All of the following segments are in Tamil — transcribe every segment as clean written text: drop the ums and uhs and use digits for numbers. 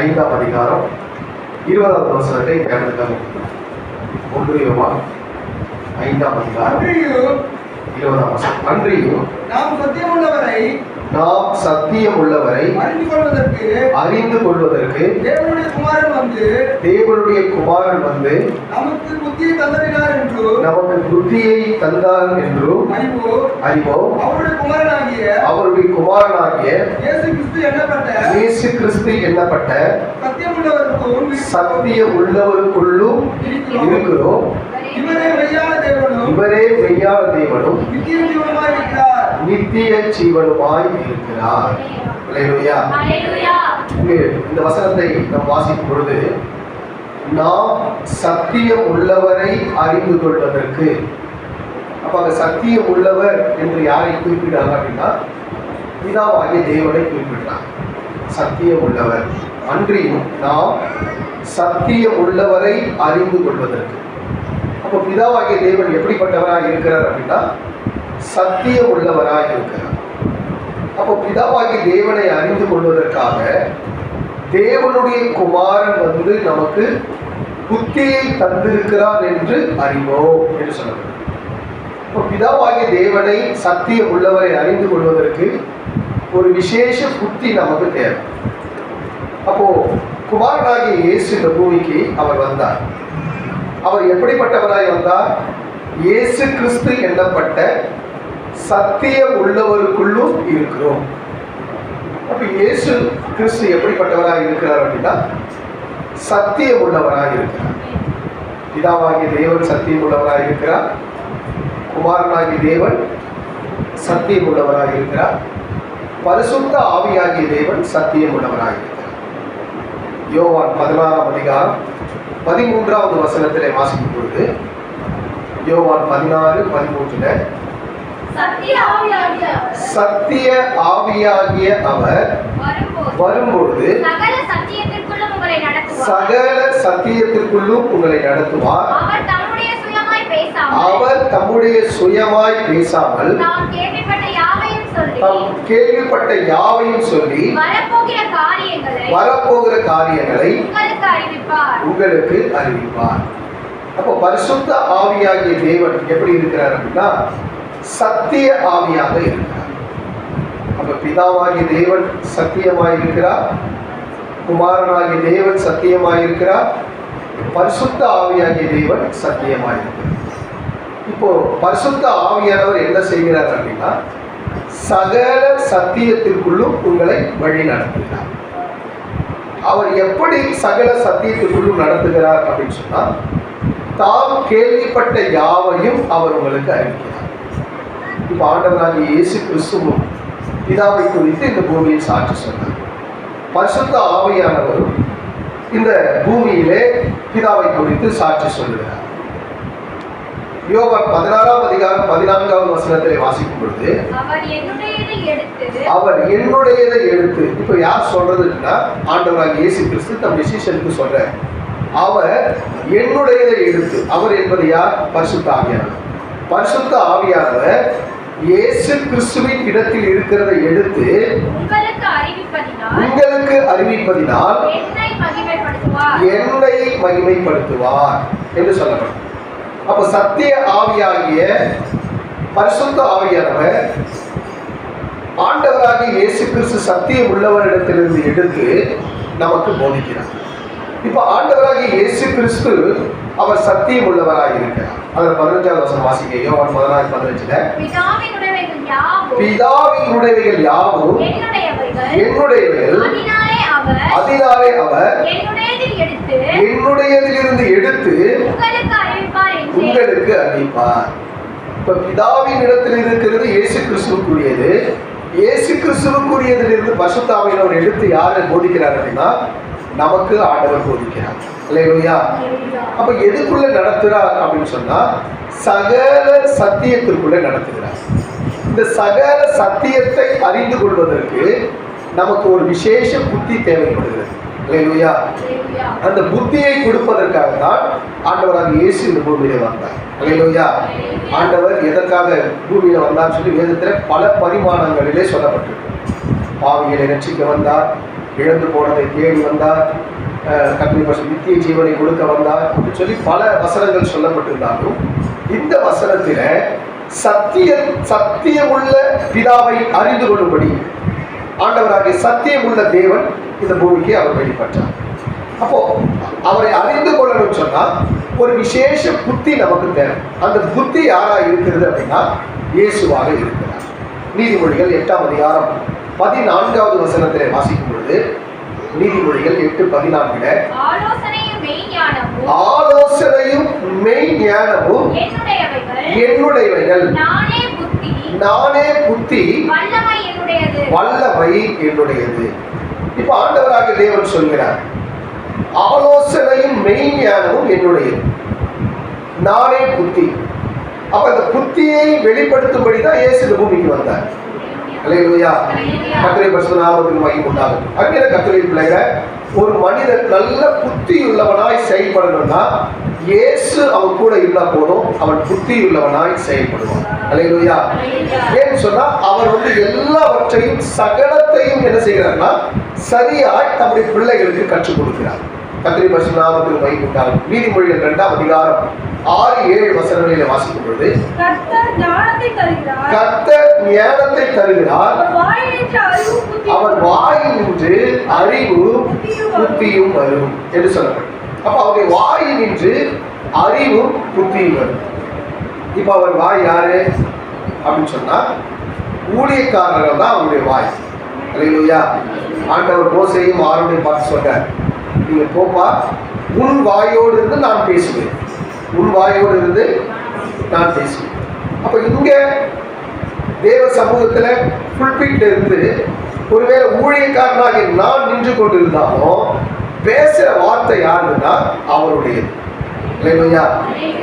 5ஆம் அதிகாரம் 20வது வசனத்தை தியானித்தாங்க. 1 யோவான் 5ஆம் அதிகாரம் 20ஆம் வசனம். அன்றியும் நாம் சத்தியம் உள்ளவரை அறிந்து கொள்வதற்கு தேவனுடைய குமாரன் வந்து நமக்கு புத்தியை தந்தார் என்றும் அறிவோம். அவருடைய குமாரனாகிய இயேசு கிறிஸ்து எண்ணப்பட்ட சத்தியம் உள்ளவருக்குள்ளும் இருக்கிறோம். இவரே மெய்யான தேவனும் நித்திய ஜீவனுமாய் இருக்கிறார். இந்த வசனத்தை நாம் வாசிக்கும் பொழுது, நாம் சத்தியம் உள்ளவரை அறிந்து கொள்வதற்கு, அப்ப அங்க சத்தியம் உள்ளவர் என்று யாரை குறிப்பிடுறாங்க அப்படின்னா பிதாவாகிய தேவனை குறிப்பிடுறாங்க. சத்தியம் உள்ளவர். அன்றியும் நாம் சத்தியம் உள்ளவரை அறிந்து கொள்வதற்கு, அப்போ பிதாவாகிய தேவன் எப்படிப்பட்டவராக இருக்கிறார் அப்படின்னா சத்தியம் உள்ளவராக இருக்கிறார். அப்போ பிதாவாகிய தேவனை அறிந்து கொள்வதற்காக தேவனுடைய குமாரன் வந்து நமக்கு புத்தியை தந்திருக்கிறார் என்று அறிவோம் என்று சொல்லப்படுது. இப்போ பிதாவாகிய தேவனை சத்தியம் உள்ளவரை அறிந்து கொள்வதற்கு ஒரு விசேஷ புத்தி நமக்கு தேவை. அப்போ குமாரனாகிய இயேசு இந்த பூமிக்கு அவர் வந்தார். அவர் எப்படிப்பட்டவராய் வந்தார்? இயேசு கிறிஸ்து எண்ணப்பட்ட சத்தியம் உள்ளவருக்குள்ளும் இருக்கிறோம். அப்ப இயேசு கிறிஸ்து எப்படிப்பட்டவராக இருக்கிறார் அப்படின்னா சத்தியம் உள்ளவராக இருக்கிறார். பிதாவாகிய தேவன் சத்தியம் உள்ளவராக இருக்கிறார். குமாரனாகிய தேவன் சத்தியம் உள்ளவராக இருக்கிறார். பரிசுத்த ஆவியாகிய தேவன் சத்தியம் உள்ளவராக இருக்கிறார். யோவான் 16ஆம் அதிகாரம் 13வது வசனத்திலே வாசிக்கும் பொழுது, யோவான் 16:13 சத்திய ஆவியாகிய அவர் வரும்பொழுது சகல சத்தியத்திற்குள்ளும் உங்களை நடத்துவார். அவர் தம்முடைய சுயமாய் பேசாமல் தாம் கேள்விப்பட்ட யாவையும் சொல்லி வரப்போகிற காரியங்களை உங்களுக்கு அறிவிப்பார். அப்போ பரிசுத்த ஆவியாகிய தேவன் எப்படி இருக்கிறார் அப்படின்னா சத்திய ஆவியாக இருக்கிறார். அப்ப பிதாவாகிய தேவன் சத்தியமாய் இருக்கிறார். குமாரனாகிய தேவன் சத்தியமாய் இருக்கிறார். பரிசுத்த ஆவியாகிய தேவன் சத்தியமாய் இருக்கிறார். இப்போ பரிசுத்த ஆவியானவர் என்ன செய்கிறார் அப்படின்னா சகல சத்தியத்திற்குள்ளும் உங்களை வழி நடத்துகிறார். அவர் எப்படி சகல சத்தியத்திற்குள்ளும் நடத்துகிறார் அப்படின்னு சொன்னா தாம் கேள்விப்பட்ட யாவையும் அவர் உங்களுக்கு அறிவிக்கிறார். இப்ப ஆண்டவராகிய இயேசு கிறிஸ்துவும் பிதாவை குறித்து இந்த பூமியில் சாட்சி சொன்னார். பரிசுத்த ஆவியானவரும் இந்த பூமியிலே பிதாவை குறித்து சாட்சி சொல்லுகிறார். யோவான் 16ஆம் அதிகாரம் 14வது வசனத்திலே வாசிக்கும் பொழுது, அவர் என்னுடையதை எடுத்து, இப்ப யார் சொல்றதுன்னா ஆண்டவராகிய இயேசு கிறிஸ்து தம் சீஷருக்கு சொல்ற, அவர் என்னுடையதை எடுத்து, அவர் என்பது யார்? பரிசுத்த ஆவியானவர். பரிசுத்த ஆவியானவர் இயேசு கிறிஸ்துவின் இடத்தில் இருக்கிறதை எடுத்து உங்களுக்கு அறிவிப்பதினால் என்னை மகிமைப்படுத்துவார் என்று சொல்லப்படும். அப்ப சத்திய ஆவியாகிய பரிசுத்த ஆவியானவர் ஆண்டவராகிய இயேசு கிறிஸ்து சத்தியம் உள்ளவரிடத்திலிருந்து எடுத்து நமக்கு போதிக்கிறார். இப்ப ஆண்டவராகிய இயேசு கிறிஸ்து அவர் சத்தியம் உள்ளவராக இருக்கிறார். அதில் 15வது வசனம் வாசிக்க. யோவான் 16:15 பிதாவின் உடைமைகள் யாவும் என்னுடையவைகள், அதனாலே அவர் என்னுடையதிலிருந்து எடுத்து உங்களுக்கு அறிவிப்பார். இப்ப பிதாவின் இடத்தில் இருக்கிறது இயேசு கிறிஸ்துவுக்குரியது. இயேசு கிறிஸ்துவுக்குரியதிலிருந்து பரிசுத்த ஆவியானவர் எடுத்து யாரை போதிக்கிறார் அப்படின்னா நமக்கு ஆண்டவர் போதிக்கிறார். அல்லேலூயா. அப்ப எதுக்குள்ள நடத்துறார் அப்படின்னு சொன்னா சகல சத்தியத்திற்குள்ள நடத்துகிறார். இந்த சகல சத்தியத்தை அறிந்து கொள்வதற்கு நமக்கு ஒரு விசேஷ புத்தி தேவைப்படுகிறது. அல்லேலூயா. அந்த புத்தியை கொடுப்பதற்காக தான் ஆண்டவராகிய இயேசு இந்த பூமியில வந்தார். அல்லேலூயா. ஆண்டவர் எதற்காக பூமியில வந்தார் சொல்லி வேதத்துல பல பரிமாணங்களிலே சொல்லப்பட்டிருக்கு. பாவிகளை ரட்சிக்க வந்தார், இழந்து போனதை தேடி வந்தார், கர்த்தருடைய பரிசுத்த நித்திய ஜீவனை கொடுக்க வந்தார் அப்படின்னு சொல்லி பல வசனங்கள் சொல்லப்பட்டிருந்தாலும் இந்த வசனத்தில சத்தியமுள்ள பிதாவை அறிந்து கொள்ளும்படி ஆண்டவராகிய சத்தியமுள்ள தேவன் இந்த பூமிக்கு அவர் வெளிப்பட்டார். அப்போ அவரை அறிந்து கொள்ளணும்னு சொன்னா ஒரு விசேஷ புத்தி நமக்கு தேவை. அந்த புத்தி யாரா இருக்கிறது அப்படின்னா இயேசுவாக இருக்கிறார். நீதிமொழிகள் 8ஆம் அதிகாரம் 14வது வசனத்திலே வாசிக்கும் பொழுது, நீதிமொழிகள் 8:14 ஆலோசனையும் மெய் ஞானமும் என்னுடையவைகள், நானே புத்தி வல்லமை என்னுடையது. இப்ப ஆண்டவராக தேவன் சொல்கிறார், ஆலோசனையும் மெய் ஞானமும் என்னுடையது, நானே புத்தி. அப்ப அந்த புத்தியை வெளிப்படுத்தும்படிதான் இயேசு இந்த பூமிக்கு வந்தார். அல்லேலூயா. கர்த்தருடைய பரிசுத்த நாமத்துக்கு மகிமை உண்டாகட்டும். அங்கே கர்த்தருடைய பிள்ளைகளை, ஒரு மனிதன் நல்ல புத்தி உள்ளவனாய் செயல்படணும்னா இயேசு அவன் கூட இருந்தா போதும், அவன் புத்தி உள்ளவனாய் செயல்படுவான். அல்லேலூயா. ஏன்னு சொன்னா அவர் எல்லாவற்றையும் சகலத்தையும் என்ன செய்கிறார்னா சரியாய் தம்முடைய பிள்ளைகளுக்கு கற்றுக் கொடுக்கிறார். கர்த்தருடைய பரிசுத்த நாமத்துக்கு மகிமை உண்டாகட்டும். நீதிமொழிகள் 2ஆம் அதிகாரம் 6-7 வசனங்களிலே வாசிக்கும் பொழுது, கர்த்தர் ஞானத்தை தருகிறார், அவர் வாயினின்று அறிவு புத்தியும் வரும் என்று சொல்லப்படும். அப்ப அவருடைய வாயினின்று அறிவும் புத்தியும் வரும். இப்ப அவர் வாய் யாரு அப்படின்னு சொன்னா ஊழியக்காரர்கள் தான் அவருடைய வாய். அல்லேலூயா. ஆண்டவர் மோசேயும் ஆரோனையும் பார்த்து சொல்றார், நீங்க போப்பா, உன் வாயோடு இருந்து நான் பேசுவேன், உன் வாயோடு இருந்து நான் பேசுவேன். அப்ப இங்க தேவ சமூகத்துல புல்பிட்ல இருந்து ஒருவேளை ஊழியக்காரனாக நான் நின்று கொண்டிருந்தாலும் பேசுற வார்த்தை யாருன்னா அவருடையது. இல்லையா?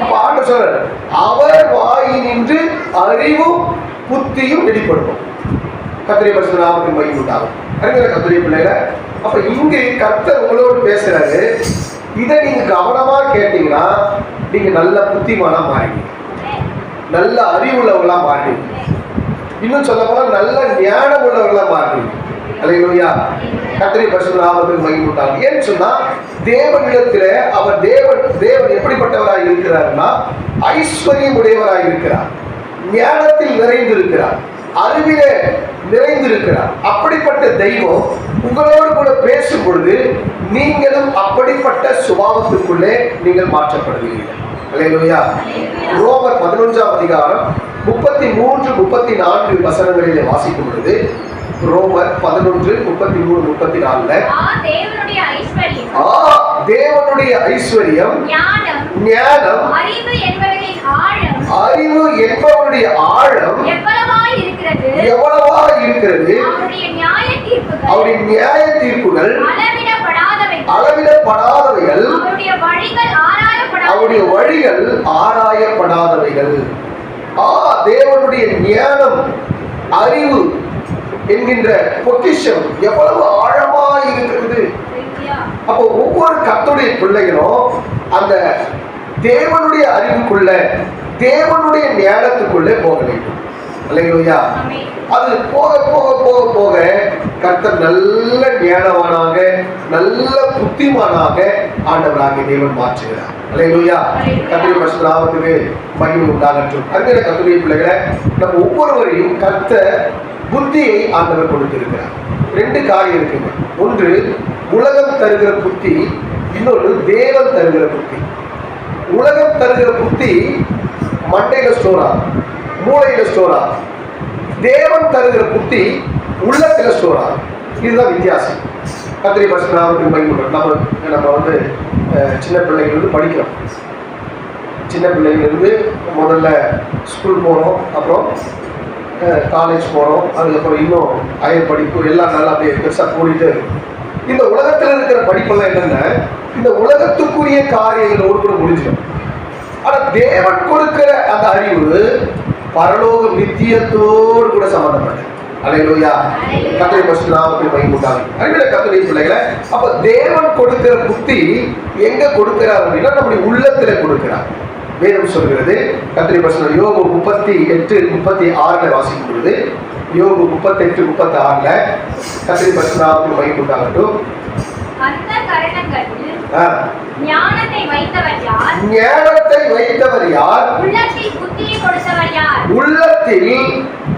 அப்ப ஆண்டவர் சொல்றார், அவர் வாயினின்று அறிவும் புத்தியும் வெளிப்படுத்தும். கர்த்தருடைய பரிசுத்த நாமத்துக்கு மகிமை உண்டாகும். அறிஞர் கர்த்தருடைய பிள்ளைகளை, அப்ப இங்கு கர்த்தர் உங்களோடு பேசுறாரு. இதை நீங்க கவனமா கேட்டீங்கன்னா நீங்க நல்ல புத்திமானா மாறிடுவீங்க, நல்ல அறிவுள்ளவங்களா மாறிடுவீங்க, இன்னும் சொல்ல போனா நல்ல ஞானம் உள்ளவர்களா மாறிடுவீங்க. அல்லேலூயா. கர்த்தருடைய பரிசுத்த நாமத்துக்கு மகிமை உண்டாகும். ஏன்னு சொன்னா தேவனிடத்துல அவர் தேவன் எப்படிப்பட்டவராக இருக்கிறார்னா ஐஸ்வர்யம் உடையவராக இருக்கிறார், ஞானத்தில் நிறைந்திருக்கிறார், அறிவிலே நிறைந்திருக்கிறார். அப்படிப்பட்ட தெய்வம் உங்களோடு கூட பேசும் பொழுது நீங்களும் அப்படிப்பட்ட சுபாவத்துக்குள்ளே நீங்கள் மாற்றப்படுவீர்கள். அல்லேலூயா. ரோமர் 11ஆம் அதிகாரம் 33-34 வசனங்களிலே வாசிக்கும் பொழுது, ரோமர் 11:33-34 தேவனுடைய ஐஸ்வர்யம், ஞானம், அறிவு என்பவருடைய ஆழம் எவ்வளவா இருக்கிறது, அவருடைய நியாய தீர்ப்புகள் அளவிடப்படாதவைகள், அவருடைய வழிகள் ஆராயப்படாதவைகள். தேவனுடைய ஞானம், அறிவு என்கின்ற பொக்கிஷம் எவ்வளவு ஆழமா இருக்கிறது. அப்போ ஒவ்வொரு கர்த்தருடைய பிள்ளைகளும் அந்த தேவனுடைய அறிவுக்குள்ள, தேவனுடைய ஞானத்துக்குள்ளே போக வேண்டும். அல்லேலூயா. அது போக போக போக போக கர்த்தர் நல்ல ஞானவானாக, நல்ல புத்திமானாக ஆண்டவராக தேவன் மாற்றுகிறார். அல்லேலூயா. கர்த்தருடைய பரிசுத்த நாமத்துக்கு மகிமை உண்டாகட்டும். அருமையான கர்த்தருடைய பிள்ளைகளை, நம்ம ஒவ்வொருவரையும் கர்த்தர் புத்தியை ஆண்டவர் கொடுத்திருக்கிறார். 2 காரியம் இருக்குங்க. ஒன்று உலகம் தருகிற புத்தி, இன்னொன்று தேவன் தருகிற புத்தி. உலகம் தருகிற புத்தி மண்டையில ஸ்டோரா, மூளையில ஸ்டோரா. தேவன் தருகிற புத்தி உள்ளத்துல ஸ்டோரா. இதுதான் வித்தியாசம். கர்த்தருடைய பரிசுத்த நாமத்துக்கு மகிமை. நம்ம சின்ன பிள்ளைங்க படிக்கிறோம். சின்ன பிள்ளைங்க முதல்ல ஸ்கூல் போகிறோம், அப்புறம் காலேஜ் போகிறோம், அதுக்கப்புறம் இன்னும் ஹையர் படிப்பு எல்லாம் நல்லா அப்படியே பெருசாக கூடிட்டு. இந்த உலகத்தில் இருக்கிற படிப்பெல்லாம் என்னென்ன, இந்த உலகத்துக்குரிய காரியங்களோடு கூட முடிஞ்சிடும். ஆனால் தேவன் கொடுக்கிற அந்த அறிவு பரலோக நித்தியத்தோடு கூட சம்பந்தப்பட்டது. அல்லேலூயா. கர்த்தருடைய பரிசுத்த நாமத்துக்கு மகிமை உண்டாகட்டும். அருமையான கர்த்தருடைய பிள்ளைகளை, அப்ப தேவன் கொடுக்கிற புத்தி எங்க கொடுக்கிறார் அப்படின்னா நம்முடைய உள்ளத்துல கொடுக்கிறார். வேதம் சொல்கிறது, கர்த்தருடைய பரிசுத்த யோபு 38:36 வாசிக்கும் பொழுது, யோபு 38:36 கர்த்தருடைய பரிசுத்த நாமத்துக்கு மகிமை உண்டாகட்டும். அந்த கரணங்களில் ஞானத்தை வைத்தவர் யார்? உள்ளத்தில் புத்தியை கொடுத்தவர் யார்? உள்ளத்தில்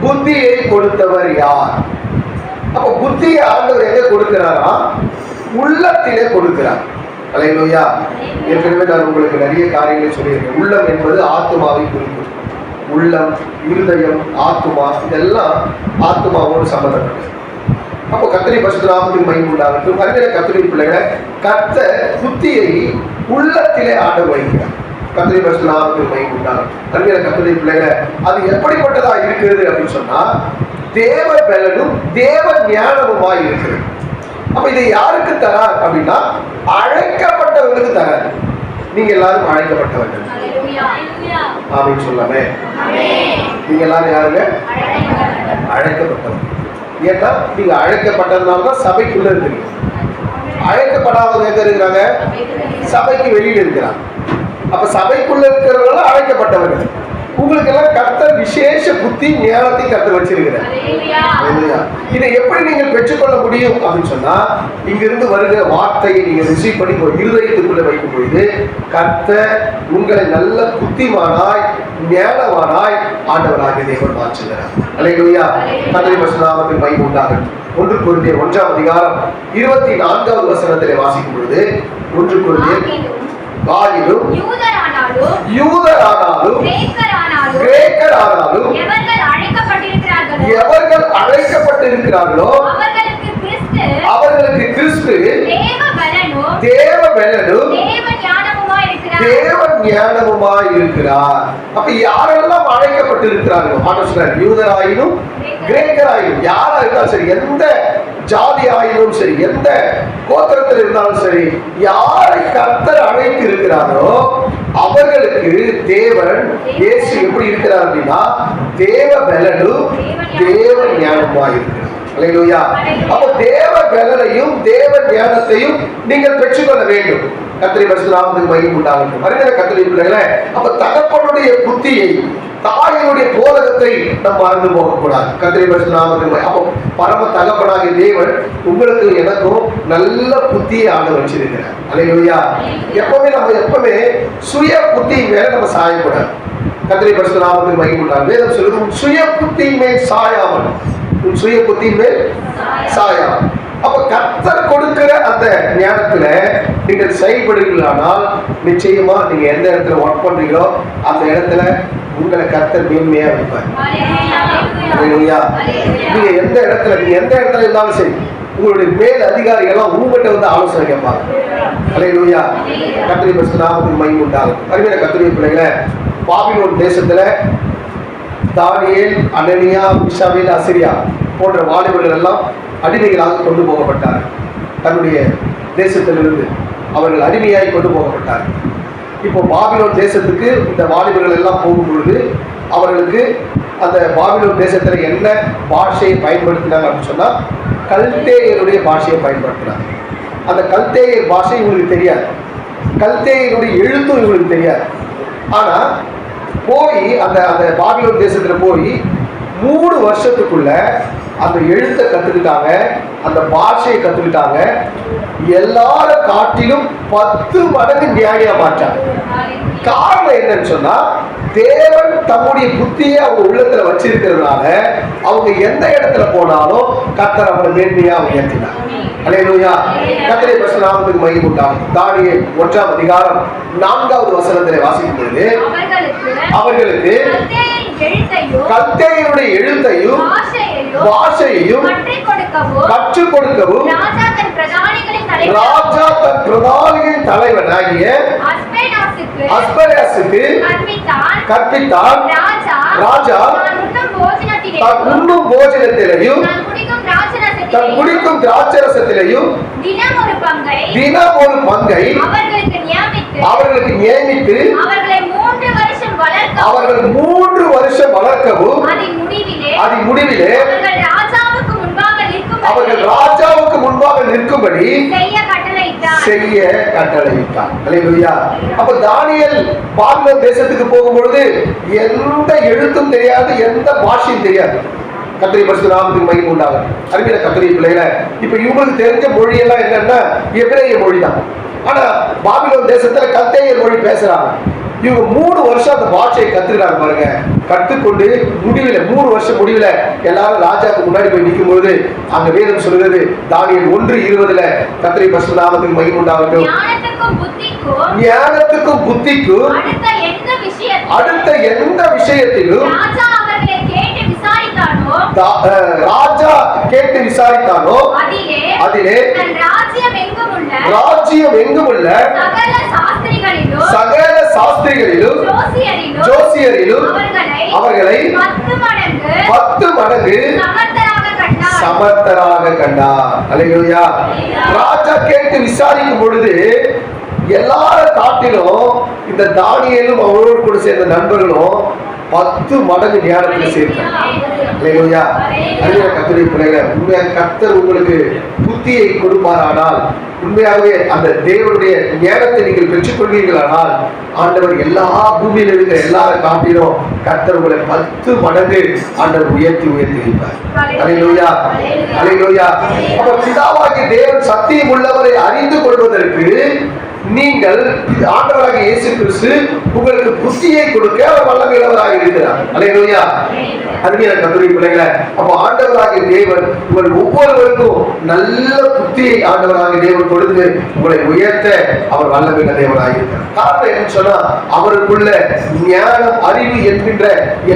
புத்தியை கொடுத்தவர் யார்? அப்ப புத்தியை ஆண்டவர் எங்க கொடுக்கிறாரா? உள்ளத்திலே கொடுக்கிறார். அல்லேலூயா. ஏற்கனவே நான் உங்களுக்கு நிறைய காரியங்களை சொல்லியிருக்கேன். உள்ளம் என்பது ஆத்துமாவை குறிக்கும். உள்ளம், இருதயம், ஆத்துமா, இதெல்லாம் ஆத்துமாவோடு சம்பந்தப்பட்டது. அப்போ கர்த்தருடைய பரிசுத்த நாமத்துக்கு மகிமை உண்டாகட்டும். அருமையான கர்த்தருடைய பிள்ளைகளை, கர்த்தர் புத்தியை உள்ளத்திலே ஆண்டவர் வைக்கிறார். கர்த்தருடைய பரிசுத்த நாமத்துக்கு மகிமை உண்டாகட்டும். அருமையான கர்த்தருடைய பிள்ளைகளை, அது எப்படிப்பட்டதா இருக்கிறது அப்படின்னு சொன்னா, தேவ பலனும் தேவ ஞானமுமாய் இருக்கிறது. அப்ப இதை யாருக்கு தரார் அப்படின்னா, அழைக்கப்பட்டவர்களுக்கு தரார். நீங்க எல்லாரும் அழைக்கப்பட்டவர்கள். ஆமென் சொல்லாமே. நீங்க எல்லாரும் யாருங்க? அழைக்கப்பட்டவர்கள். ஏன்னா நீங்க அழைக்கப்பட்டதுனாலதான் சபைக்குள்ள இருக்கிறீங்க. அழைக்கப்படாதவங்க எங்க இருக்கிறாங்க? சபைக்கு வெளியில இருக்கிறாங்க. அப்ப சபைக்குள்ள இருக்கிறவங்க அழைக்கப்பட்டவர்கள். உங்களுக்கு எல்லாம் கர்த்தர் விசேஷ புத்தி ஞானத்தை கர்த்தர் வச்சிருக்கிறார். இதை எப்படி நீங்கள் பெற்றுக்கொள்ள முடியும் அப்படின்னு சொன்னா, இங்கிருந்து வருகிற வார்த்தையை நீங்க ரிசீவ் பண்ணி இருதயத்துக்குள்ள வைக்கும் பொழுது கர்த்தர் உங்களை நல்ல புத்திமானாய் ஞானவானாய் ஆண்டவராக தேவன் மாற்றுகிறார். அல்லேலூயா. கர்த்தருடைய பரிசுத்த நாமத்துக்கு மகிமை உண்டாகட்டும். 1 கொரிந்தியர் 1:24 வசனத்திலே வாசிக்கும் பொழுது, 1 கொரிந்தியர் ஆகிலும் யூதரானாலும் கிரேக்கரானாலும் எவர்கள் அழைக்கப்பட்டிருக்கிறார்களோ அவர்களுக்கு கிறிஸ்து தேவ பலனும் தேவ ஞானமுமாய் இருக்கிறார். அப்ப யாரெல்லாம் அழைக்கப்பட்டிருக்கிறார்களோ, யூதராயினும் கிரேக்கராயினும், யாரா இருந்தாலும் சரி, எந்த ஜாதி ஆயினும் சரி, எந்த கோத்திரத்தில் இருந்தாலும் சரி, யாரை கர்த்தர் அழைத்து இருக்கிறாரோ அவர்களுக்கு தேவன் இயேசு எப்படி இருக்கிறார் அப்படின்னா, தேவ பலனும் தேவ ஞானமுமாய் இருக்கிறார். அல்லேலூயா. அப்ப தேவ பலனையும் தேவ ஞானத்தையும் நீங்கள் பெற்றுக்கொள்ள வேண்டும். கர்த்தருடைய பரிசுத்த நாமத்துக்கு மகிமை உண்டாகட்டும். அருமையான கர்த்தருடைய பிள்ளைகளே, அப்ப தகப்பனுடைய புத்தியை, தாயினுடைய போதகத்தை நாம் மறந்து போகக்கூடாது. கர்த்தருடைய பரிசுத்த நாமத்துக்கு அப்போ பரம தகப்பனாகிய தேவன் உங்களுக்கு எனக்கும் நல்ல புத்தியை ஆண்டு வச்சிருக்கிறார். அல்லேலூயா. எப்பவுமே சுய புத்தி மேல நம்ம சாயக்கூடாது. கர்த்தருடைய பரிசுத்த நாமத்துக்கு மகிமை உண்டாகட்டும். வேதம் சொல்லுது, சுய புத்தியின் மேல் சாயாமல், சுய புத்தியின் மேல் சாயாமல். அப்ப கர்த்தர் கொடுக்கிற அந்த ஞானத்துல நீங்கள் செயல்படுவீர்களானால் நிச்சயமா நீங்க எந்த இடத்துல ஒர்க் பண்றீங்களோ அந்த இடத்துல உங்களை கர்த்தர் மேன்மையா வைப்பார். நீங்க எந்த இடத்துல இருந்தாலும் சரி, உங்களுடைய மேல் அதிகாரிகள் உங்ககிட்ட வந்து ஆலோசனை கேட்பாங்க. அல்லேலூயா. கர்த்தருடைய பரிசுத்த நாமத்துக்கு மகிமை உண்டாகும். அருமையான கர்த்தருடைய பிள்ளைகளே, பாபிலோன் தேசத்துல தானியேல், அனனியா, மீஷாவேல், அசரியா போன்ற வாலிபர்கள் எல்லாம் அடிமைகளாக கொண்டு போகப்பட்டார். தன்னுடைய தேசத்திலிருந்து அவர்கள் அடிமையாய் கொண்டு போகப்பட்டார். இப்போ பாபிலோன் தேசத்துக்கு இந்த வாலிபர்கள் எல்லாம் போகும் பொழுது அவர்களுக்கு அந்த பாபிலோன் தேசத்தில் என்ன பாஷையை பயன்படுத்தினாங்க அப்படின்னு சொன்னா, கல்தேயருடைய பாஷையை பயன்படுத்தினாங்க. அந்த கல்தேயர் பாஷை இவங்களுக்கு தெரியாது, கல்தேயருடைய எழுத்தும் இவங்களுக்கு தெரியாது. ஆனா போய் அந்த பாபிலோன் தேசத்துல போய் 3 வருஷத்துக்குள்ள அந்த எழுத்தை கத்துக்கிட்டாங்க, அந்த பாஷையை கத்துக்கிட்டாங்க. எல்லாரும் காட்டிலும் 10 மடங்கு ஞானியா மாற்றாங்க. காரணம் என்னன்னு சொன்னா, தேவன் தம்முடைய புத்தியை அவங்க உள்ளத்துல வச்சிருக்கிறதுனால அவங்க எந்த இடத்துல போனாலும் கர்த்தர் அவங்களை மேன்மையா உயர்த்தினார். அல்லேலூயா. கர்த்தருடைய பரிசுத்த நாமத்துக்கு மகிமை உண்டாகட்டும். தானியேல் 1:4 வசனத்திலே வாசிக்கும் பொழுது அவர்களுக்கு கல்தேயருடைய எழுத்தையும் பாஷையையும் கற்றுக் கொடுக்கவும் ராஜா தன் பிரதானிகளின் தலைவனாகிய அஸ்பெனாசுக்கு கற்பித்தான். ராஜா தான் உண்ணும் போஜனத்திலையும் தன் குடிக்கும் திராட்சரசத்திலையும் தினம் ஒரு பங்கை அவர்களுக்கு நியமித்து அவர்கள் 3 வருஷம் வளர்க்கவும் அதன் முடிவிலே அவர்கள் ராஜாவுக்கு முன்பாக நிற்கும்படி செய்ய கட்டளையிட்டார். அல்லேலூயா. அப்ப தானியேல் பாபிலோன் தேசத்துக்கு போகும்பொழுது எந்த எழுத்தும் தெரியாது, எந்த பாஷையும் தெரியாது. கர்த்தருடைய பரிசுத்த நாமத்துக்கு மகிமை உண்டாகும். அருமையான கர்த்தருடைய பிள்ளைகளை, இப்ப இவங்களுக்கு தெரிஞ்ச மொழியெல்லாம் என்னன்னா எபிரேய மொழி தான். ஆனா பாபிலோன் தேசத்துல கல்தேயர் மொழி பேசுறாங்க. இவங்க 3 வருஷம் அந்த பாஷையை கத்துக்கிறாங்க பாருங்க. கற்றுக்கொண்டு முடிவில் 3 வருஷம் முடிவில் எல்லாரும் ராஜாவுக்கு முன்னாடி போய் நிற்கும் பொழுது அங்க வேதம் சொல்கிறது, தானியேல் 1:20 கர்த்தருடைய பரிசுத்த நாமத்துக்கு மகிமை உண்டாகட்டும். ஞானத்துக்கும் புத்திக்கும் அடுத்த எந்த விஷயத்திலும் ராஜா கேட்டு விசாரித்தானோ அதிலே ராஜ்யம் எங்கும் உள்ள சகல சாஸ்திரிகளிலும் ஜோசியரிலும் அவர்களை 10 மடங்கு சமர்த்தராக கண்டார். அல்லேலூயா. ராஜா கேட்டு விசாரிக்கும் பொழுது எல்லாரும் காட்டிலும் இந்த தானியேலும் அவரோடு கூட சேர்ந்த நண்பர்களும் 10 மடங்கு ஞானத்தில் சேர்த்தார். அல்லேலூயா. அருமையான கர்த்தருடைய பிள்ளைகளே, உண்மையாக கர்த்தர் உங்களுக்கு புத்தியை கொடுப்பாரானால், உண்மையாகவே அந்த தேவனுடைய ஞானத்தை நீங்கள் பெற்றுக்கொள்வீர்களானால், ஆண்டவர் எல்லா பூமியில் இருக்கிற எல்லாரும் காட்டிலும் கர்த்தர் உங்களை 10 மடங்கு ஆண்டவர் உயர்த்தி வைப்பார். அல்லேலூயா. அல்லேலூயா. அப்ப பிதாவாகிய தேவன் சத்தியம் உள்ளவரை அறிந்து கொள்வதற்கு நீங்கள் ஆண்டவராகிய இயேசு கிறிஸ்து உங்களுக்கு புத்தியை கொடுக்க அவர் வல்லமையுள்ளவராக இருக்கிறார். அல்லேலூயா. அருமையான கர்த்தருடைய பிள்ளைகளே, அப்ப ஆண்டவராகிய தேவன் உங்கள் ஒவ்வொருவருக்கும் நல்ல புத்தியை ஆண்டவராகிய தேவன் கொடுத்து உங்களை உயர்த்த அவர் வல்லமையுள்ள தேவனாக இருக்கிறார். காரணம் என்னன்னு சொன்னா, அவருக்குள்ள ஞானம் அறிவு என்கின்ற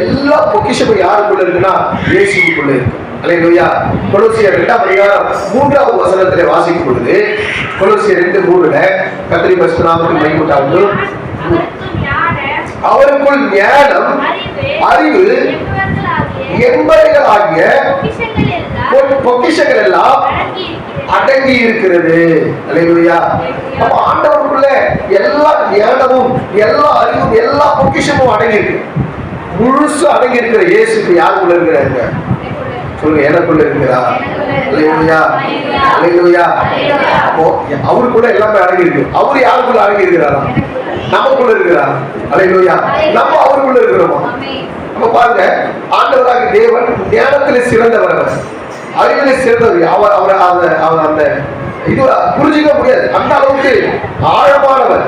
எல்லா பொக்கிஷமும் யாருக்குள்ள இருக்குன்னா இயேசுக்குள்ள இருக்கு. அல்லேலூயா. கொலோசியர் 2:3 வசனத்திலே வாசிக்கும் பொழுது, கொலோசியர் 2:3 கர்த்தருடைய பரிசுத்த நாமத்துக்கு மகிமை உண்டாகட்டும். அவருக்குள் ஞானம் அறிவு என்பவைகளாகிய பொக்கிஷங்கள் எல்லாம் அடங்கி இருக்கிறது. அல்லேலூயா. அப்ப ஆண்டவருக்குள்ள எல்லா ஞானமும் எல்லா அறிவும் எல்லா பொக்கிஷமும் அடங்கி இருக்கு. முழுசு அடங்கி இருக்கிற இயேசுக்கு யாருக்குள்ள இருக்கிறாங்க சொல்லுங்க? எனக்குள்ள இருக்கிறார். அல்லேலூயா. அல்லேலூயா. அப்போ அவருக்குள்ள எல்லாமே அடங்கி இருக்கு. அவரு யாருக்குள்ள அடங்கி இருக்கிறாரா? நமக்குள்ள இருக்கிறார். அல்லேலூயா. நம்ம அவருக்குள்ள இருக்கிறோமா? அப்ப பாருங்க, ஆண்டவராகிய தேவன் ஞானத்தில் சிறந்தவர், அறிவில் சிறந்தவர். அவர் அந்த இது புரிஞ்சிக்க முடியாது, அந்த அளவுக்கு ஆழமானவர்.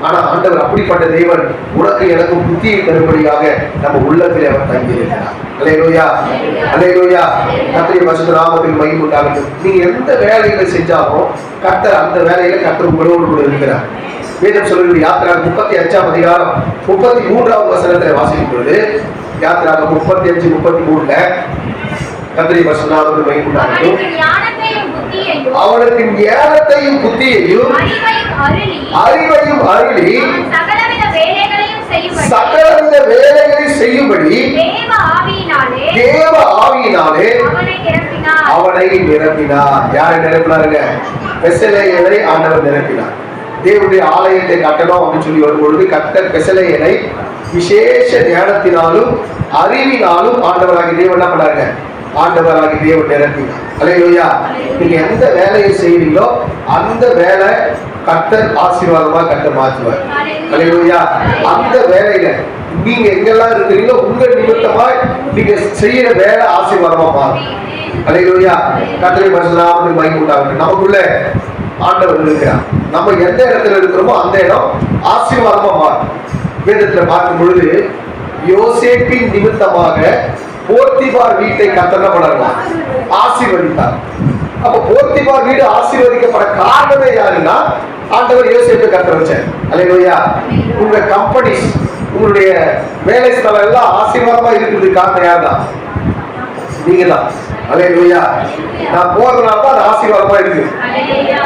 ஆனா ஆண்டவர் அப்படிப்பட்ட தேவன் உனக்கு எனக்கும் புத்தியை தரும்படியாக நம்ம உள்ளத்திலே அவர் தங்கி இருக்கிறார். அல்லேலூயா. அல்லேலூயா. கர்த்தருடைய பரிசுத்த நாமத்துக்கு மகிமை உண்டாகட்டும். நீங்க எந்த வேலைகளை செஞ்சாலும் கர்த்தர் அந்த வேலையில கர்த்தர் உங்களோடு கூட இருக்கிறார். வேதம் சொல்லுகிறது, யாத்திராகமம் 35:33 வசனத்தில் வாசிக்கும் பொழுது, யாத்திராகமம் 35:33 கர்த்தருடைய பரிசுத்த நாமத்துக்கு மகிமை உண்டாகட்டும். அவனுக்கு ஞானத்தையும் புத்தியையும் அறிவையும் அருளி சகலவித வேலைகளையும் செய்யும்படி தேவ ஆவியினாலே அவனை நிரப்பினார். யாரை நிரப்பினாருங்க? பெசலேயலை ஆண்டவர் நிரப்பினார். தேவனுடைய ஆலயத்தை கட்டணும் அப்படின்னு சொல்லி வரும்பொழுது கர்த்தர் பெசலேயலை விசேஷ ஞானத்தினாலும் அறிவினாலும் ஆண்டவராகிய தேவன் என்ன பண்ணாருங்க? ஆண்டவராகிய தேவன் நிரப்பினார். அல்லேலூயா. நீங்க எந்த வேலையை செய்வீங்களோ அந்த வேலை கர்த்தர் ஆசீர்வாதமா கர்த்தர் மாற்றுவார். அல்லேலூயா. அந்த வேலையில நீங்க எங்கெல்லாம் இருக்கிறீங்களோ உங்க நிமித்தமா நீங்க செய்யற வேலை ஆசீர்வாதமா மாறும். அல்லேலூயா. கர்த்தருடைய பரிசுத்த நாமத்துக்கு மகிமை உண்டாகட்டும். நமக்குள்ள ஆண்டவர் இருக்கிறார். நம்ம எந்த இடத்துல இருக்கிறோமோ அந்த இடம் ஆசீர்வாதமா மாறும். வேதத்துல பார்க்கும் பொழுது யோசேப்பின் நிமித்தமாக போர்த்திபார் வீட்டை கர்த்தர் பண்ணலாம் ஆசீர்வதித்தார். அப்ப போர்த்திபார் வீடு ஆசீர்வதிக்கப்பட காரணமே யாருன்னா ஆண்டவர் யோசேப்பை கர்த்தர் வச்சார். அல்லேலூயா. உங்க கம்பெனிஸ் உங்களுடைய வேலை ஸ்தலம் எல்லாம் ஆசீர்வாதமா இருக்கிறதுக்கு காரணம் யார் தான்? நீங்க தான். அல்லேலூயா. நான் போறதுனால தான் அது ஆசீர்வாதமா இருக்கு.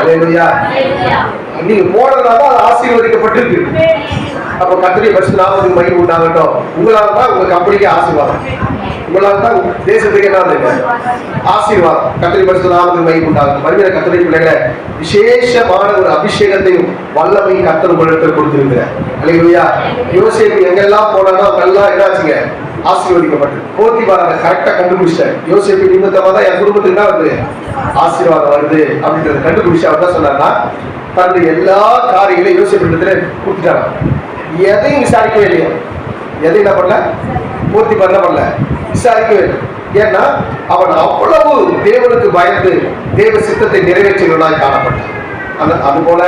அல்லேலூயா. நீங்க போறதுனால தான் அது ஆசீர்வதிக்கப்பட்டிருக்கு. அப்ப கர்த்தருடைய பரிசுத்த நாமத்துக்கு மகிமை உண்டாகட்டும். உங்களால தான் உங்க கம்பெனிக்கு ஆசீர்வாதம், உங்களால் தான் தேசத்துக்கு என்ன ஆசீர்வாதம். கர்த்தருடைய பரிசுத்த நாமத்துக்கு மகிமை உண்டாகட்டும். மறுபடியும் கர்த்தருடைய பிள்ளைகளை விசேஷமான ஒரு அபிஷேகத்தையும் வல்லமையும் கர்த்தர் உங்களிடத்தில் கொடுத்திருக்கிறார். அல்லேலூயா. யோசேப்பு எங்கெல்லாம் போனாலும் அங்கெல்லாம் என்னாச்சுங்க? ஆசீர்வதிக்கப்பட்டு. போர்த்திபார் அதை கரெக்டா கண்டுபிடிச்சார். யோசேப்பு நிமித்தமா தான் என் குடும்பத்துக்கு என்ன வருது? ஆசீர்வாதம் வருது அப்படின்றத கண்டுபிடிச்சு அவர் தான் சொன்னார்னா தன்னுடைய எல்லா காரியங்களையும் யோசேப்பு இடத்துல கொடுத்துட்டாங்க. எதையும் விசாரிக்கவே இல்லையா? எதையும் என்ன பண்ணல? போர்த்திபார் என்ன பண்ணல? விசாரிக்கவே இல்லை. ஏன்னா அவன் அவ்வளவு தேவனுக்கு பயந்து தேவ சித்தத்தை நிறைவேற்றுகிறவனாய் காணப்பட்டான். அது போல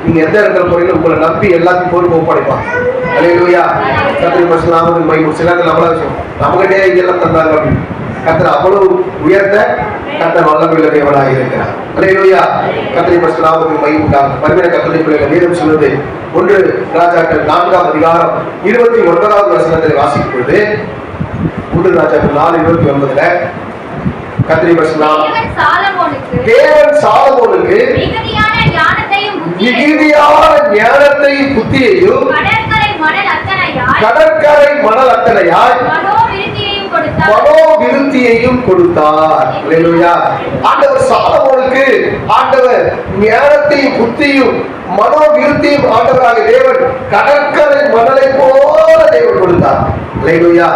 நீங்க எந்த இடத்துல போறீங்களோ உங்களை நம்பி எல்லாத்தையும் பொறுப்பு ஒப்படைப்பான். அல்லேலூயா. கர்த்தருடைய பரிசுத்த நாமத்துக்கு மகிமை. சில நேரத்தில் நம்மளா விஷயம் நம்மகிட்டே இதெல்லாம் தந்தாங்க அப்படின்னு கர்த்தர் அவ்வளவு உயர்த்த கர்த்தர் வல்லமையுள்ள தேவனாக இருக்கிறார். அல்லேலூயா. கர்த்தருடைய பரிசுத்த நாமத்துக்கு மகிமை உண்டாகும். பரிமேல கர்த்தருடைய பிள்ளைகள் வேதம் சொல்வது 1 ராஜாக்கள் 4ஆம் அதிகாரம் 29வது வசனத்தில் வாசிக்கும் பொழுது 1 ராஜாக்கள் 4:29 கர்த்தருடைய பரிசுத்த தேவன் சாலமோனுக்கு மிகுதியான ஞானத்தையும் புத்தியையும் கடற்கரை மணல் அத்தனையாய் மனோவிருத்தியையும் கொடுத்தார். அல்லேலூயா. ஆண்டவர் சாலமோனுக்கு ஆண்டவர் ஞானத்தையும் புத்தியும் மனோவிருத்தியும் ஆண்டவராக தேவன் கடற்கரை மணலை போல தேவன் கொடுத்தார். அல்லேலூயா.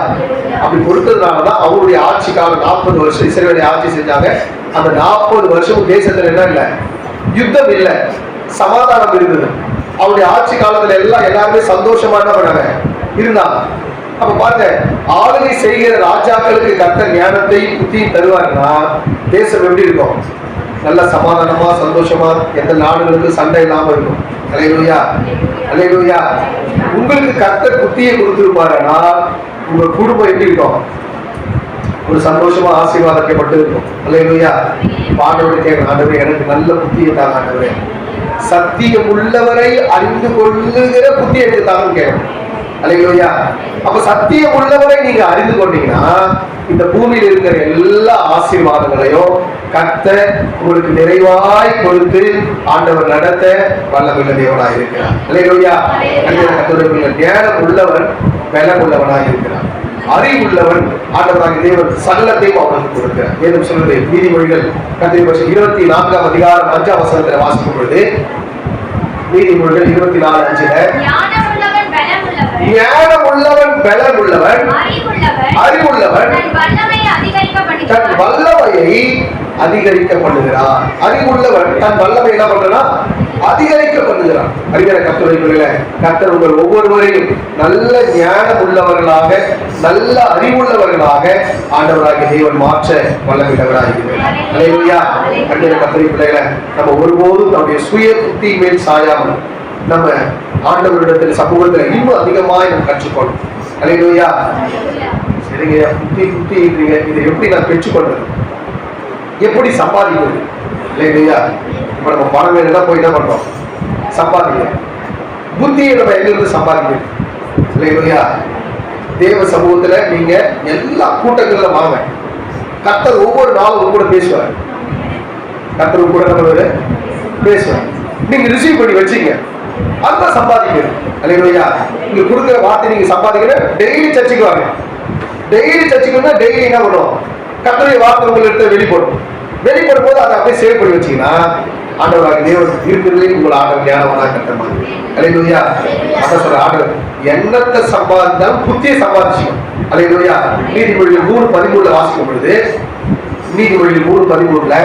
அப்படி கொடுத்ததுனாலதான் அவருடைய ஆட்சி காலம் 40 வருஷம் இஸ்ரவேலை ஆட்சி செஞ்சாங்க. அந்த 40 வருஷம் தேசத்துல என்ன இல்ல, யுத்தம் இல்ல, சமாதானம் இருந்தது. அவருடைய ஆட்சி காலத்துல எல்லாருமே சந்தோஷமா என்ன பண்ணாங்க இருந்தாங்க. அப்ப பாருங்க, ஆளுகை செய்கிற ராஜாக்களுக்கு கர்த்தர் ஞானத்தையும் புத்தியும் தருவாருன்னா தேசம் எப்படி இருக்கும்? நல்ல சமாதானமா சந்தோஷமா, எந்த நாடுகளுக்கு சண்டை இல்லாம இருக்கும். அல்லேலூயா. அல்லேலூயா. உங்களுக்கு கர்த்தர் புத்தியை கொடுத்திருப்பாருன்னா உங்க குடும்பம் எப்படி இருக்கும்? ஒரு சந்தோஷமா ஆசீர்வாதிக்கப்பட்டு இருக்கும். அல்லேலூயா. ஆண்டவரை கேட்கணும், ஆண்டவரே எனக்கு நல்ல புத்தியை தாங்க ஆண்டவரே, சத்தியம் உள்ளவரை அறிந்து கொள்ளுகிற புத்தியை எனக்கு தாங்க கேட்கணும். அல்லேலூயா. அப்ப சத்தியம் உள்ளவரை நீங்க அறிந்து கொண்டீங்கன்னா இந்த பூமியில் இருக்கிற எல்லா ஆசீர்வாதங்களையும் கர்த்தர் உங்களுக்கு நிறைவாய் கொடுத்து ஆண்டவர் நடத்த வல்லமையுள்ள தேவனாய் இருக்கிறார். அல்லேலூயா. கர்த்தருடைய ஞானம் உள்ளவன் பலம் உள்ளவனாய் இருக்கிறார். அறிவுள்ளவன் ஆண்டவராகிய தேவன் சகலத்தையும் அவனுக்கு கொடுக்கிறார். வேதம் சொல்வது நீதிமொழிகள் கர்த்தருடைய பரிசுத்த 24ஆம் அதிகாரம் 5ஆம் வசனத்தில் வாசிக்கும் பொழுது நீதிமொழிகள் 24:5 ஞானம் உள்ளவன் பலம் உள்ளவன் அறிவுள்ளவன் தன் வல்லமையை அதிகரிக்க பண்ணுகிறான். அறிவுள்ளவன் தன் வல்லமை என்ன பண்றான்? அதிகரிக்க பண்ணுகிறான். அறிகிற கர்த்தருடைய கர்த்தர் உங்கள் ஒவ்வொருவரையும் நல்ல ஞானம் உள்ளவர்களாக நல்ல அறிவுள்ளவர்களாக ஆண்டவராகிய தேவன் மாற்ற வல்லமையுள்ளவராக இருக்கிறார். அல்லேலூயா. அறிகிற கர்த்தருடைய பிள்ளைகளை நம்ம ஒருபோதும் நம்முடைய சுய புத்தி மேல் சாயாமல் நம்ம ஆண்டவரிடத்தில் சமூகத்தில் இன்னும் அதிகமாக நம்ம கற்றுக்கொள்ளும். அல்லேலூயா. சரிங்க, புத்தி இருக்கீங்க, இதை எப்படி நான் பெற்றுக்கொள்றது, எப்படி சம்பாதிக்கிறது? இல்லையா? இப்ப நம்ம பணம் வேணும்னா போய் என்ன பண்றோம்? சம்பாதிக்கிறோம். புத்தியை நம்ம எங்கிருந்து சம்பாதிக்கிறோம்? இல்லையா? தேவ சமூகத்துல நீங்க எல்லா கூட்டங்கள்ல வாங்க, கர்த்தர் ஒவ்வொரு நாளும் உங்க கூட பேசுவார். கர்த்தர் கூட நம்ம பேசுவார். நீங்க ரிசீவ் பண்ணி வச்சீங்க, அதுதான் சம்பாதிக்கணும். அல்லேலூயா. நீங்க கொடுக்குற வார்த்தை நீங்க சம்பாதிக்கணும். டெய்லி சர்ச்சுக்கு வாங்க. டெய்லி சர்ச்சுக்கு டெய்லி என்ன பண்ணுவோம்? கர்த்தருடைய வார்த்தை உங்கள்கிட்ட வெளிப்படும். வெளிப்படும் போது அதை அப்படியே சேவ் பண்ணி வச்சீங்கன்னா ஆண்டவராகிய தேவன் இருக்கிறதே உங்களை ஆண்டவர் ஞானவனாக கட்டமாக. அல்லேலூயா. அதான் சொல்ற ஆண்டவர் எண்ணத்தை சம்பாதித்தாலும் புத்தியை சம்பாதிச்சுக்கணும். அல்லேலூயா. நீதிமொழிகள் 3:13 வாசிக்கும் பொழுது நீதிமொழிகள் 3:13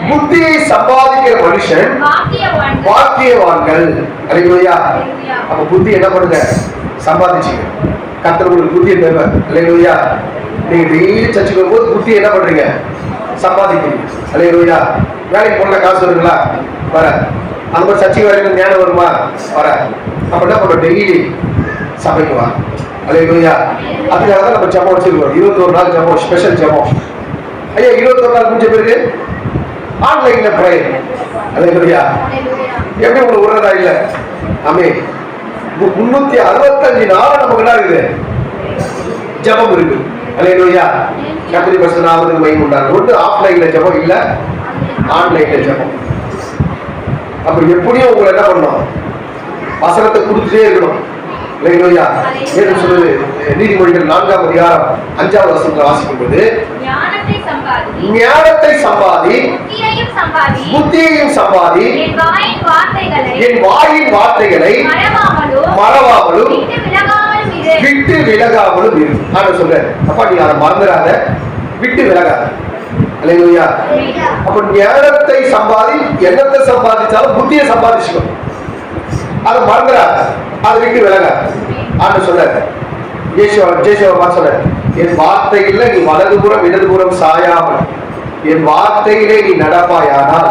புத்தியை சம்பாதிக்கிற மனுஷன் பாக்கியவான்கள். அல்லேலூயா. அப்ப புத்தி என்ன பண்ணுங்க? சம்பாதிச்சுங்க. கர்த்தர் உங்களுக்கு புத்தியை தேவை. அல்லேலூயா. நீங்க டெய்லி சர்ச்சுக்கு வரும்போது புத்தியை என்ன பண்றீங்க? சம்பாதிக்கிறீங்க. அல்லேலூயா. வேலைக்கு போன காசு வருங்களா? வர. அந்த மாதிரி சர்ச்சுக்கு வேலைக்கு ஞானம் வருமா? வர. அப்ப என்ன பண்ணுவோம்? டெய்லி சபைக்கு வா. அல்லேலூயா. அதுக்காக தான் நம்ம ஜெபம் வச்சிருக்கோம். 21 நாள் ஜெபம், ஸ்பெஷல் ஜெபம். ஐயா 21 நாள் முடிஞ்ச பிறகு ஆன்லைன்ல பிரேயர். அல்லேலூயா. எப்படி உங்களுக்கு விடுறதா இல்ல? ஆமென். 365 நாள் நமக்கு என்ன இருக்குது? ஜெபம் இருக்கு. அல்லேலூயா. கர்த்தருடைய பரிசுத்த நாமத்துக்கு மகிமை உண்டாகட்டும். ஒன்று ஆஃப்லைன்ல ஜெபம், இல்ல ஆன்லைன்ல ஜெபம். அப்ப எப்படியும் உங்களை என்ன பண்ணணும்? வசனத்தை கொடுத்துட்டே இருக்கணும். அல்லேலூயா. ஏன் சொல்லுது? நீதிமொழிகள் 4ஆம் அதிகாரம் 5ஆம் வசனத்தை வாசிக்கும் போது ஞானத்தை சம்பாதி புத்தியையும் சம்பாதி என் வாயின் வார்த்தைகளை மறவாமலும் விட்டு விலகாமலும் இரு. நான் சொல்றேன், அப்பா நீ அதை மறந்துடாத, விட்டு விலகாத. அல்லேலூயா. அப்ப ஞானத்தை சம்பாதி, எண்ணத்தை சம்பாதிச்சாலும் புத்தியை சம்பாதிச்சுக்கணும். அதை மறந்துடாத, அதை விட்டு விலகாத. ஆண்டு சொல்ற ஜெய்சோவா சொல்ற என் வார்த்தையில நீ வலதுபுறம் இடதுபுறம் சாயாமல் என் வார்த்தையிலே நீ நடப்பாயானால்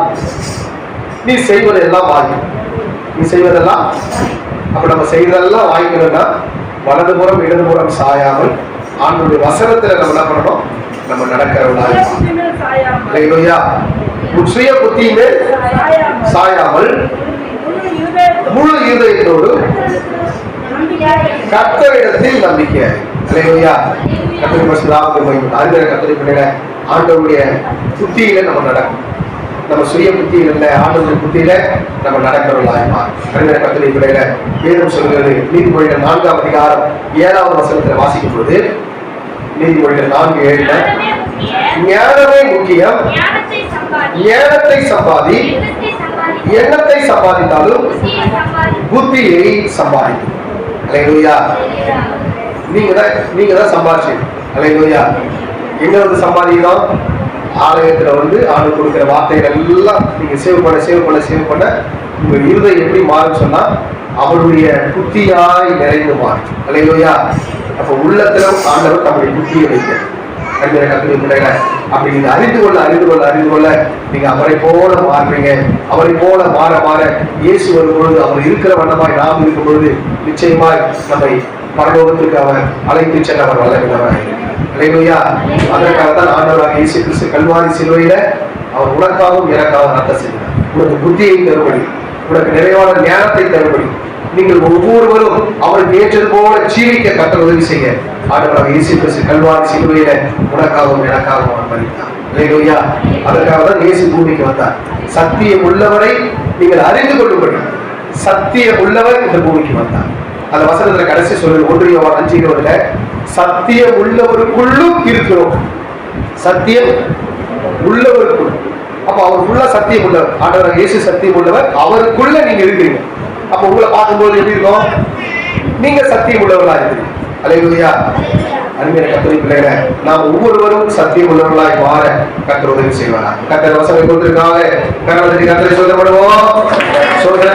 நீ செய்வதெல்லாம் வாய்க்கும். நீ செய்வதெல்லாம், அப்ப நம்ம செய்வதெல்லாம் வாய்க்கணும்னா வலதுபுறம் இடதுபுறம் சாயாமல் ஆண்டவருடைய வசனத்துல நம்ம என்ன பண்ணணும், நம்ம நடக்கிறவர்களாக சுய புத்தியுமே சாயாமல் முழு இருதயத்தோடு கர்த்தரிடத்தில் நம்பிக்கை. அல்லேலூயா. ஆண்டவருடைய புத்தியில நம்ம நடக்கும். நம்ம சுய புத்தியில் இல்ல, ஆண்டவருடைய புத்தியில நம்ம நடக்கிறவர்களாக கர்த்தருடைய பிள்ளைகளை வேதம் சொல்கிறது. நீதிமொழிகள் 4ஆம் அதிகாரம் 7வது வசனத்துல வாசிக்கும் பொழுது, நீதிமொழிகள் 4:7 ஞானமே முக்கியம், ஞானத்தை சம்பாதி, எண்ணத்தை சம்பாதித்தாலும் புத்தியை சம்பாதிக்கும். அல்லேலூயா. நீங்க தான் சம்பாதிச்சீங்க. அல்லேலூயா. எங்க வந்து சம்பாதிக்கிறோம்? ஆலயத்துல வந்து ஆண்டு கொடுக்கிற வார்த்தைகள் எல்லாம் நீங்க சேவ் பண்ண உங்க இருதயம் எப்படி மாறும் சொன்னா அவருடைய புத்தியாய் நிறைந்து மாறும். அல்லேலூயா. அப்ப உள்ளத்துல ஆண்டவர் தம்முடைய புத்தியை வைக்க அப்படி நீங்க அறிந்து கொள்ள நீங்க அவரை போல மாறுறீங்க. அவரை போல மாற இயேசு வரும் பொழுது, அவர் இருக்கிற வண்ணமாய் நாம் இருக்கும் பொழுது நிச்சயமாய் நம்மை பரலோகத்திற்கு அவர் அழைத்து செல்ல அவர் வல்லமையானவர். அல்லேலூயா. அதற்காகத்தான் ஆண்டவராக இயேசு கிறிஸ்து கல்வாரி சிலுவையில அவர் உனக்காகவும் எனக்காகவும் ரத்தம் செய்தார். உனக்கு புத்தியை தரும்படி, உனக்கு நிறைவான ஞானத்தை தரும்படி, நீங்கள் ஒவ்வொருவரும் அவருக்கு ஏற்றது போல ஜீவிக்க கர்த்தர் உதவி செய்ய ஆண்டவராக இயேசு கிறிஸ்து கல்வாரி சிலுவையில உனக்காகவும் எனக்காகவும் அவர் மரித்தார். அல்லேலூயா. அதற்காக தான் இயேசு பூமிக்கு வந்தார். சத்தியம் உள்ளவரை நீங்கள் அறிந்து கொள்ளும்படி சத்தியம் உள்ளவர் இந்த பூமிக்கு வந்தார். அந்த வசனத்துல கடைசி சொல்லுது 1 யோவான் 5:20 சத்தியம் உள்ளவருக்குள்ளும் இருக்கிறோம். சத்தியம் உள்ளவருக்குள். அப்ப அவருக்குள்ள சத்தியம் உள்ளவர். ஆண்டவராக இயேசு சத்தியம் உள்ளவர், அவருக்குள்ள நீங்க இருக்கிறீங்க. அப்ப உங்களை பார்க்கும்போது எப்படி இருக்கும்? நீங்க சத்தியம் உள்ளவர்களா இருக்கிறீங்க. அல்லேலூயா. அருமையான கர்த்தருடைய பிள்ளைகளே, நாம் ஒவ்வொருவரும் சத்தியம் உள்ளவர்களாய் மாற கர்த்தர் உதவி செய்வாரா? கர்த்தர் வசனம் கொடுத்திருக்காங்க. கர்த்தரை சோதனை பண்ணுவோம். சோதனை